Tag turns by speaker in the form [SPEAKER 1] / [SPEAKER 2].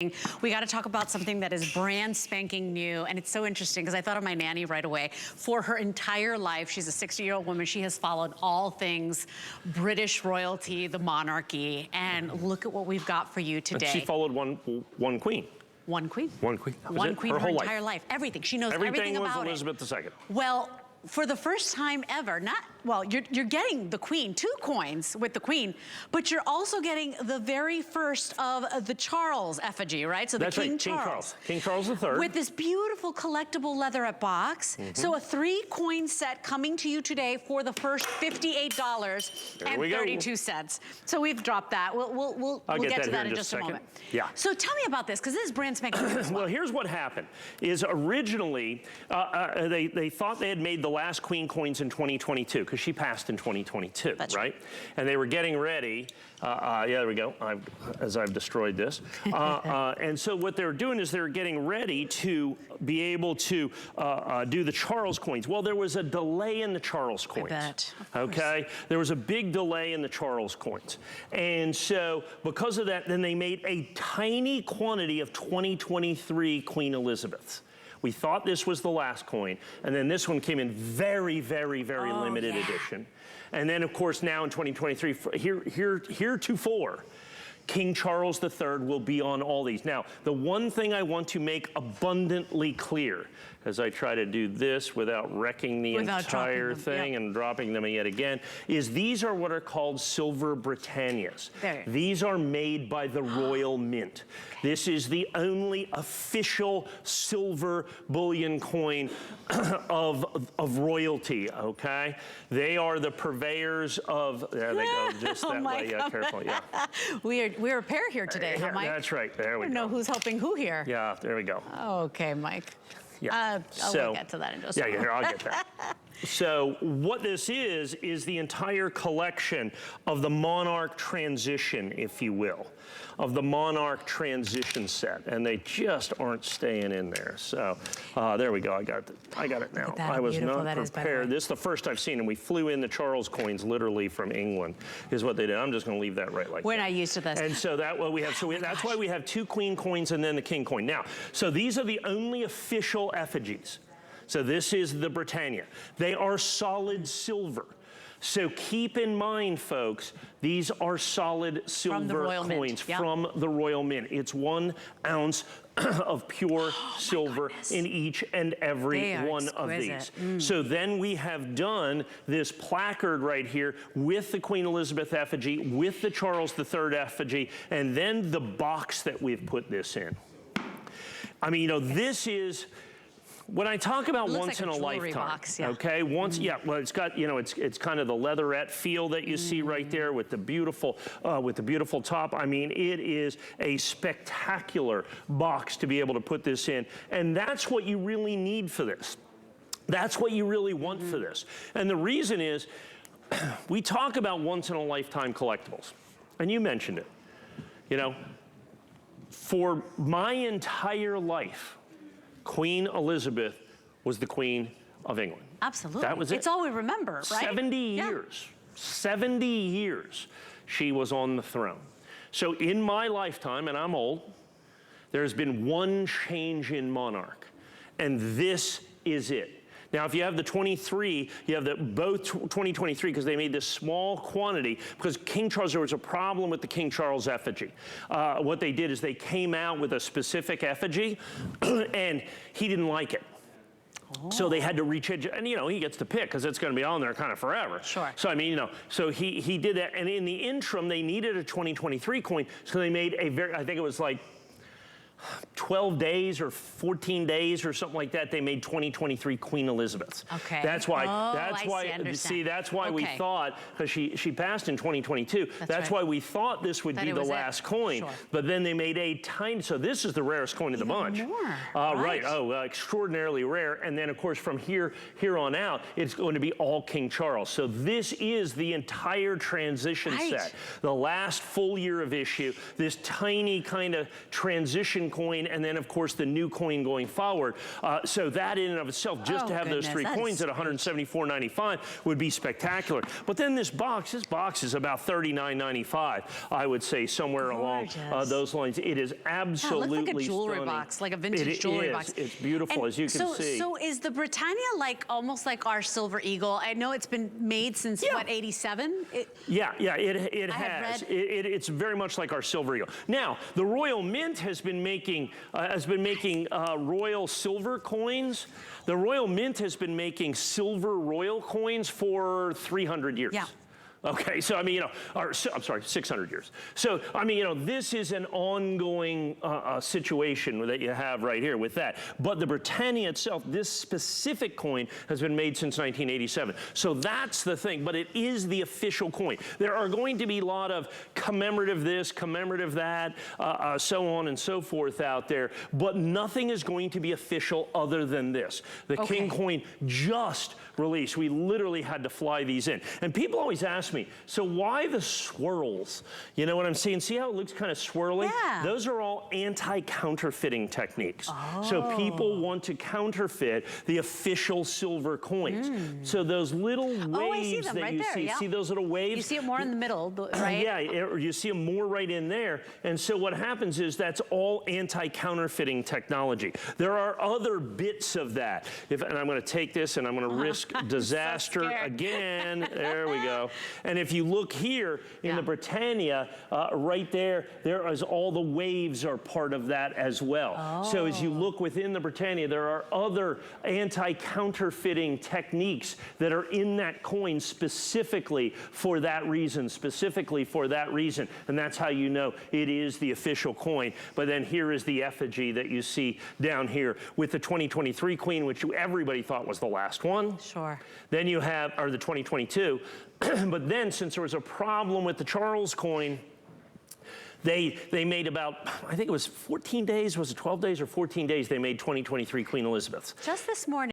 [SPEAKER 1] We got to talk about something that is brand spanking new, and it's so interesting because I thought of my nanny right away. For her entire life, she's a 60-year-old woman. She has followed all things British royalty, the monarchy, and look at what we've got for you today.
[SPEAKER 2] And she followed one queen.
[SPEAKER 1] One queen.
[SPEAKER 2] One queen.
[SPEAKER 1] One queen her entire life. Everything. She knows everything about it.
[SPEAKER 2] Everything was Elizabeth II.
[SPEAKER 1] Well, for the first time ever, you're getting the queen, 2 coins with the queen, but you're also getting the very first of the Charles effigy, right? So
[SPEAKER 2] That's
[SPEAKER 1] the King
[SPEAKER 2] right,
[SPEAKER 1] Charles.
[SPEAKER 2] King Charles III.
[SPEAKER 1] With this beautiful collectible leatherette box. So a 3-coin set coming to you today for the first $58.32. So we've dropped that. We'll get to that in just a moment.
[SPEAKER 2] Yeah.
[SPEAKER 1] So tell me about this, because this is brand spanking new as well.
[SPEAKER 2] Well, here's what happened, is originally, they thought they had made the last queen coins in 2022, because she passed in 2022, right? And they were getting ready. Yeah, there we go, as I've destroyed this. And so what they're doing is they're getting ready to be able to do the Charles coins. Well, there was a delay in the Charles coins.
[SPEAKER 1] I bet.
[SPEAKER 2] Okay? There was a big delay in the Charles coins. And so because of that, then they made a tiny quantity of 2023 Queen Elizabeths. We thought this was the last coin, and then this one came in very, very, very limited edition. And then, of course, now in 2023, heretofore, King Charles III will be on all these. Now, the one thing I want to make abundantly clear, as I try to do this without wrecking the entire thing and dropping them yet again, is these are what are called silver Britannias. These are made by the Royal Mint. This is the only official silver bullion coin of royalty, okay? They are the purveyors of, there they go, just that way, yeah, careful, yeah.
[SPEAKER 1] We're a pair here today, huh, Mike?
[SPEAKER 2] That's right, there we go.
[SPEAKER 1] I don't know who's helping who here.
[SPEAKER 2] Yeah, there we go.
[SPEAKER 1] Okay, Mike.
[SPEAKER 2] Yeah.
[SPEAKER 1] We'll get to that in just a moment.
[SPEAKER 2] Yeah, here, I'll get that. So what this is the entire collection of the Monarch transition, if you will, of the Monarch transition set, and they just aren't staying in there. So there we go. I got it now. I was not prepared. This is the first I've seen, and we flew in the Charles coins literally from England, is what they did. I'm just going to leave that right like that.
[SPEAKER 1] We're not used to this.
[SPEAKER 2] And so that's what we have. So that's why we have 2 queen coins and then the king coin. Now, so these are the only official effigies. So this is the Britannia. They are solid silver. So keep in mind, folks, these are solid silver coins from the Royal Mint. It's 1 ounce of pure silver in each and every one of these. So then we have done this placard right here with the Queen Elizabeth effigy, with the Charles III effigy, and then the box that we've put this in. I mean, you know, this is, when I talk about once in a lifetime, okay, well, it's got, you know, it's kind of the leatherette feel that you see right there with the beautiful top. I mean, it is a spectacular box to be able to put this in, and that's what you really need for this. That's what you really want for this. And the reason is, we talk about once in a lifetime collectibles, and you mentioned it. You know, for my entire life, Queen Elizabeth was the Queen of England.
[SPEAKER 1] Absolutely.
[SPEAKER 2] That was it.
[SPEAKER 1] It's all we remember, right?
[SPEAKER 2] 70 years. 70 years she was on the throne. So in my lifetime, and I'm old, there's been one change in monarch, and this is it. Now, if you have the 23, you have both 2023, because they made this small quantity, because King Charles, there was a problem with the King Charles effigy. What they did is they came out with a specific effigy, and he didn't like it. So they had to rechange it, and you know, he gets to pick, because it's going to be on there kind of forever.
[SPEAKER 1] Sure.
[SPEAKER 2] So I mean, you know, so he did that, and in the interim, they needed a 2023 coin, so they made a I think it was like 12 days or 14 days or something like that, they made 2023 Queen Elizabeths.
[SPEAKER 1] Okay.
[SPEAKER 2] That's why, that's why we thought, because she passed in 2022, that's why we thought this would be the last coin. Sure. But then they made a tiny, so this is the rarest coin of the bunch. Right, extraordinarily rare. And then of course from here on out, it's going to be all King Charles. So this is the entire transition set. The last full year of issue, this tiny kind of transition edition coin, and then, of course, the new coin going forward. So that in and of itself, just to have those three coins at $174.95 would be spectacular. But then this box is about $39.95, I would say, somewhere along those lines. It is absolutely
[SPEAKER 1] looks like a jewelry
[SPEAKER 2] stunning.
[SPEAKER 1] box, like a vintage jewelry box.
[SPEAKER 2] It's beautiful,
[SPEAKER 1] and
[SPEAKER 2] as you can see.
[SPEAKER 1] So is the Britannia like almost like our Silver Eagle? I know it's been made since, what, 87?
[SPEAKER 2] Yeah, it has. It's very much like our Silver Eagle. Now, the Royal Mint has been making royal silver coins. The Royal Mint has been making silver royal coins for 300 years.
[SPEAKER 1] Yeah.
[SPEAKER 2] Okay, so I mean, I'm sorry, 600 years. So I mean, this is an ongoing situation that you have right here with that. But the Britannia itself, this specific coin has been made since 1987. So that's the thing, but it is the official coin. There are going to be a lot of commemorative this, commemorative that, so on and so forth out there, but nothing is going to be official other than this. The King coin just released. We literally had to fly these in. And people always ask me, so why the swirls? You know what I'm saying? See how it looks kind of swirly?
[SPEAKER 1] Yeah.
[SPEAKER 2] Those are all anti-counterfeiting techniques. So people want to counterfeit the official silver coins. So those little waves that you see those little waves?
[SPEAKER 1] You see it more in the middle, right?
[SPEAKER 2] Yeah, you see them more right in there. And so what happens is that's all anti-counterfeiting technology. There are other bits of that. And I'm going to take this and I'm going to risk disaster again. There we go. And if you look here in the Britannia, right there is all the waves are part of that as well. So as you look within the Britannia, there are other anti-counterfeiting techniques that are in that coin specifically for that reason, And that's how you know it is the official coin. But then here is the effigy that you see down here with the 2023 queen, which everybody thought was the last one.
[SPEAKER 1] Sure.
[SPEAKER 2] Then you have, or the 2022, but then since there was a problem with the Charles coin, they made about, I think it was 14 days, was it 12 days or 14 days, they made 2023 Queen Elizabeth.
[SPEAKER 1] Just this morning.